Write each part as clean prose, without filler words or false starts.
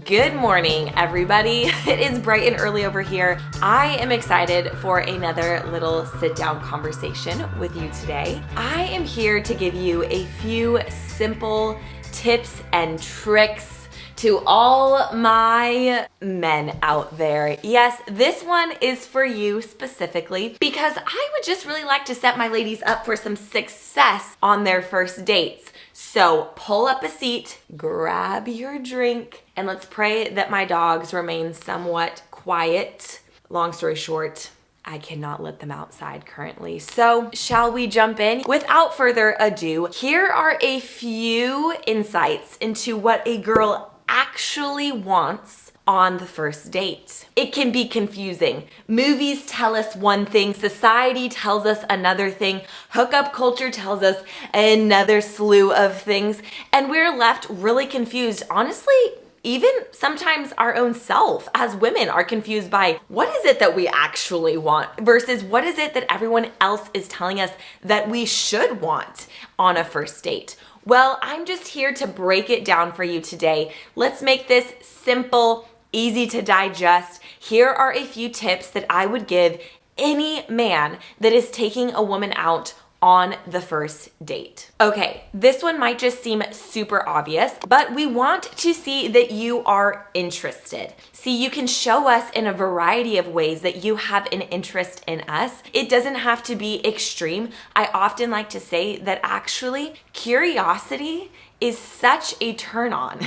Good morning, everybody. It is bright and early over here. I am excited for another little sit-down conversation with you today. I am here to give you a few simple tips and tricks to all my men out there. Yes, this one is for you specifically because I would just really like to set my ladies up for some success on their first dates. So pull up a seat, grab your drink, and let's pray that my dogs remain somewhat quiet. Long story short, I cannot let them outside currently. So shall we jump in? Without further ado, here are a few insights into what a girl actually wants on the first date. It can be confusing. Movies tell us one thing, society tells us another thing, hookup culture tells us another slew of things, and we're left really confused. Honestly, even sometimes our own self as women are confused by what is it that we actually want versus what is it that everyone else is telling us that we should want on a first date. Well, I'm just here to break it down for you today. Let's make this simple, easy to digest. Here are a few tips that I would give any man that is taking a woman out on the first date. Okay, this one might just seem super obvious, but we want to see that you are interested. See, you can show us in a variety of ways that you have an interest in us. It doesn't have to be extreme. I often like to say that actually curiosity is such a turn on.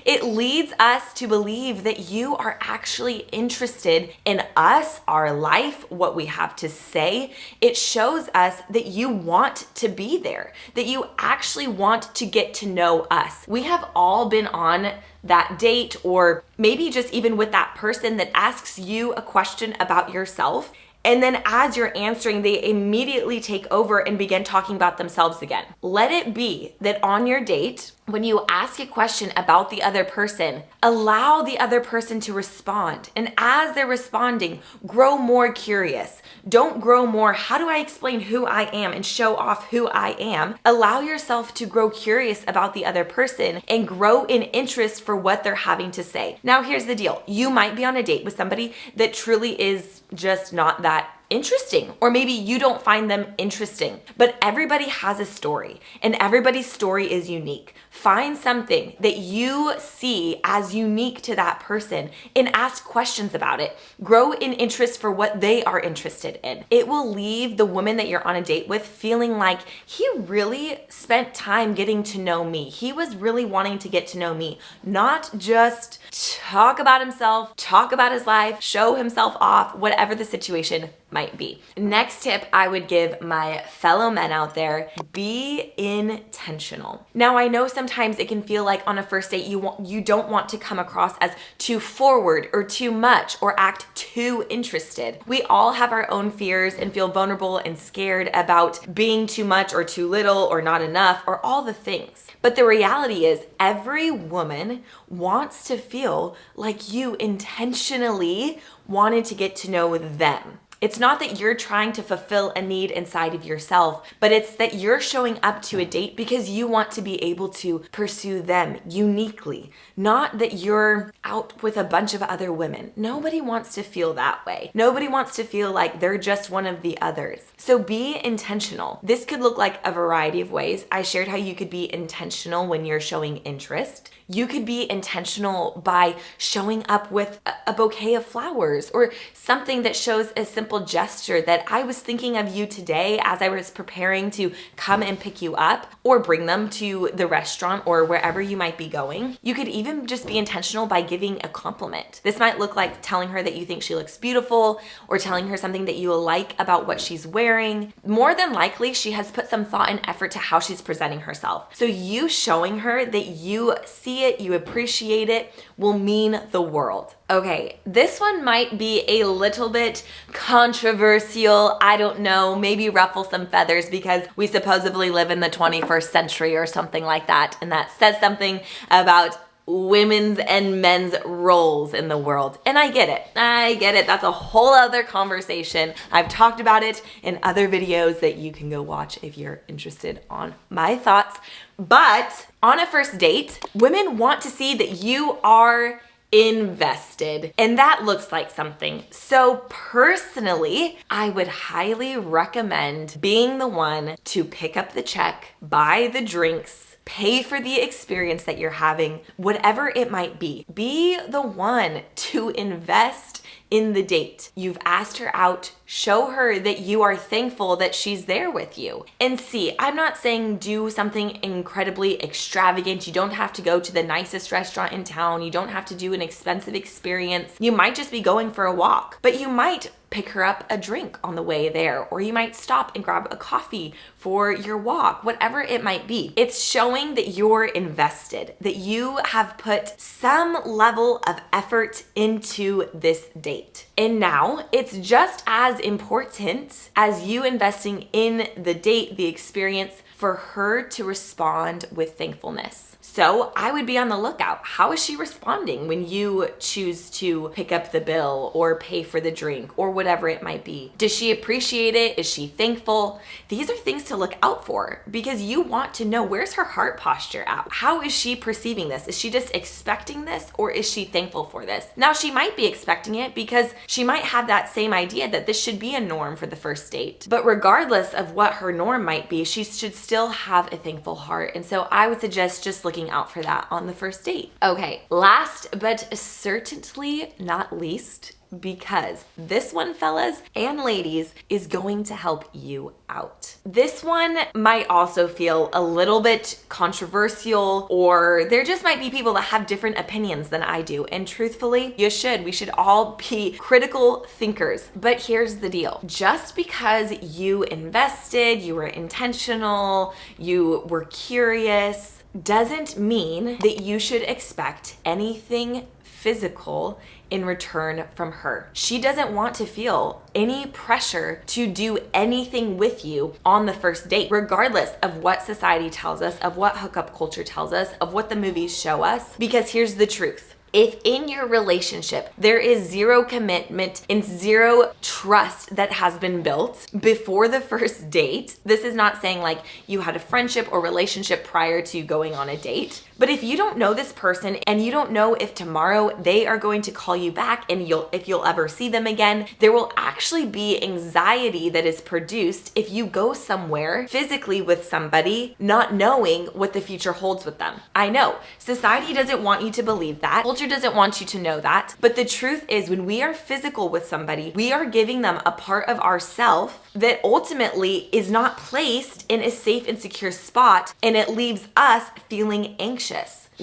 It leads us to believe that you are actually interested in us, our life, what we have to say. It shows us that you want to be there, that you actually want to get to know us. We have all been on that date, or maybe just even with that person that asks you a question about yourself. And then as you're answering, they immediately take over and begin talking about themselves again. Let it be that on your date, when you ask a question about the other person, allow the other person to respond. And as they're responding, grow more curious. Don't grow more, how do I explain who I am and show off who I am? Allow yourself to grow curious about the other person and grow in interest for what they're having to say. Now, here's the deal. You might be on a date with somebody that truly is just not that interesting, or maybe you don't find them interesting, but everybody has a story and everybody's story is unique. Find something that you see as unique to that person and ask questions about it. Grow in interest for what they are interested in. It will leave the woman that you're on a date with feeling like he really spent time getting to know me. He was really wanting to get to know me, not just talk about himself, talk about his life, show himself off, whatever the situation might be. Next tip I would give my fellow men out there, be intentional. Now, I know sometimes it can feel like on a first date you don't want to come across as too forward or too much or act too interested. We all have our own fears and feel vulnerable and scared about being too much or too little or not enough or all the things. But the reality is every woman wants to feel like you intentionally wanted to get to know them. It's not that you're trying to fulfill a need inside of yourself, but it's that you're showing up to a date because you want to be able to pursue them uniquely, not that you're out with a bunch of other women. Nobody wants to feel that way. Nobody wants to feel like they're just one of the others. So be intentional. This could look like a variety of ways. I shared how you could be intentional when you're showing interest. You could be intentional by showing up with a bouquet of flowers or something that shows a simple gesture that I was thinking of you today as I was preparing to come and pick you up or bring them to the restaurant or wherever you might be going. You could even just be intentional by giving a compliment. This might look like telling her that you think she looks beautiful or telling her something that you like about what she's wearing. More than likely, she has put some thought and effort to how she's presenting herself. So you showing her that you see it, you appreciate it, will mean the world. Okay, this one might be a little bit controversial. I don't know, maybe ruffle some feathers because we supposedly live in the 21st century or something like that. And that says something about women's and men's roles in the world. And I get it. That's a whole other conversation. I've talked about it in other videos that you can go watch if you're interested on my thoughts. But on a first date, women want to see that you are invested, and that looks like something. So personally, I would highly recommend being the one to pick up the check, buy the drinks, pay for the experience that you're having, whatever it might be. Be the one to invest in the date. You've asked her out, show her that you are thankful that she's there with you. And see, I'm not saying do something incredibly extravagant. You don't have to go to the nicest restaurant in town. You don't have to do an expensive experience. You might just be going for a walk, but you might pick her up a drink on the way there, or you might stop and grab a coffee for your walk, whatever it might be. It's showing that you're invested, that you have put some level of effort into this date. And now it's just as important as you investing in the date, the experience, for her to respond with thankfulness. So I would be on the lookout. How is she responding when you choose to pick up the bill or pay for the drink or whatever it might be? Does she appreciate it? Is she thankful? These are things to look out for because you want to know, where's her heart posture at? How is she perceiving this? Is she just expecting this, or is she thankful for this? Now, she might be expecting it because she might have that same idea that this should be a norm for the first date. But regardless of what her norm might be, she should still have a thankful heart. And so I would suggest just looking out for that on the first date. Okay, last but certainly not least, because this one, fellas and ladies, is going to help you out. This one might also feel a little bit controversial, or there just might be people that have different opinions than I do. And truthfully, we should all be critical thinkers. But here's the deal. Just because you invested, you were intentional, you were curious, doesn't mean that you should expect anything physical in return from her. She doesn't want to feel any pressure to do anything with you on the first date, regardless of what society tells us, of what hookup culture tells us, of what the movies show us. Because here's the truth. If in your relationship there is zero commitment and zero trust that has been built before the first date, this is not saying like you had a friendship or relationship prior to going on a date, but if you don't know this person and you don't know if tomorrow they are going to call you back and if you'll ever see them again, there will actually be anxiety that is produced if you go somewhere physically with somebody not knowing what the future holds with them. I know society doesn't want you to believe that. Culture doesn't want you to know that. But the truth is, when we are physical with somebody, we are giving them a part of ourself that ultimately is not placed in a safe and secure spot, and it leaves us feeling anxious.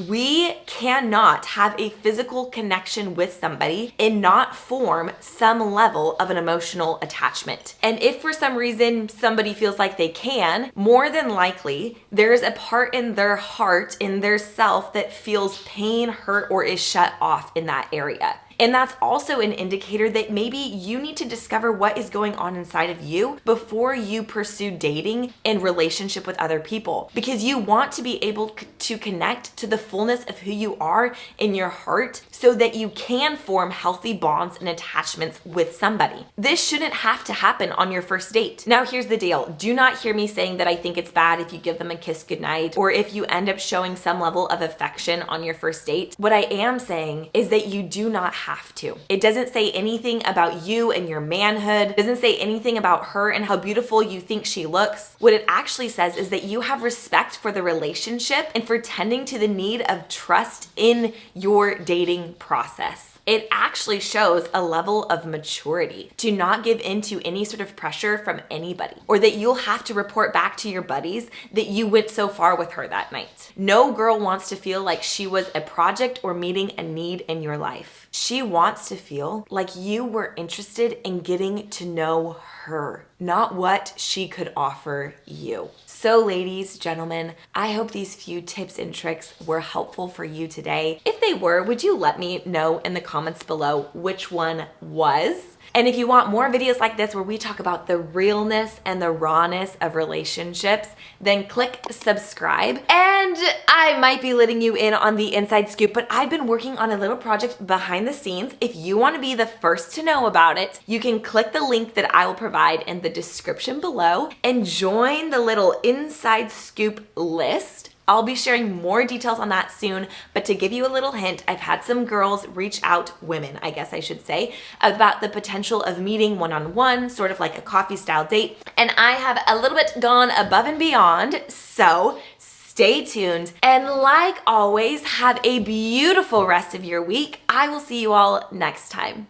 We cannot have a physical connection with somebody and not form some level of an emotional attachment. And if for some reason somebody feels like they can, more than likely there's a part in their heart, in their self, that feels pain, hurt, or is shut off in that area. And that's also an indicator that maybe you need to discover what is going on inside of you before you pursue dating and relationship with other people. Because you want to be able to connect to the fullness of who you are in your heart so that you can form healthy bonds and attachments with somebody. This shouldn't have to happen on your first date. Now, here's the deal. Do not hear me saying that I think it's bad if you give them a kiss goodnight or if you end up showing some level of affection on your first date. What I am saying is that you do not have to. It doesn't say anything about you and your manhood. It doesn't say anything about her and how beautiful you think she looks. What it actually says is that you have respect for the relationship and for tending to the need of trust in your dating process. It actually shows a level of maturity to not give into any sort of pressure from anybody, or that you'll have to report back to your buddies that you went so far with her that night. No girl wants to feel like she was a project or meeting a need in your life. She wants to feel like you were interested in getting to know her, not what she could offer you. So ladies, gentlemen, I hope these few tips and tricks were helpful for you today. If they were, would you let me know in the comments below which one was? And if you want more videos like this where we talk about the realness and the rawness of relationships, then click subscribe. And I might be letting you in on the inside scoop, but I've been working on a little project behind the scenes. If you want to be the first to know about it, you can click the link that I will provide in the description below and join the little inside scoop list. I'll be sharing more details on that soon, but to give you a little hint, I've had some girls reach out, women, I guess I should say, about the potential of meeting one-on-one, sort of like a coffee style date. And I have a little bit gone above and beyond, so stay tuned. And like always, have a beautiful rest of your week. I will see you all next time.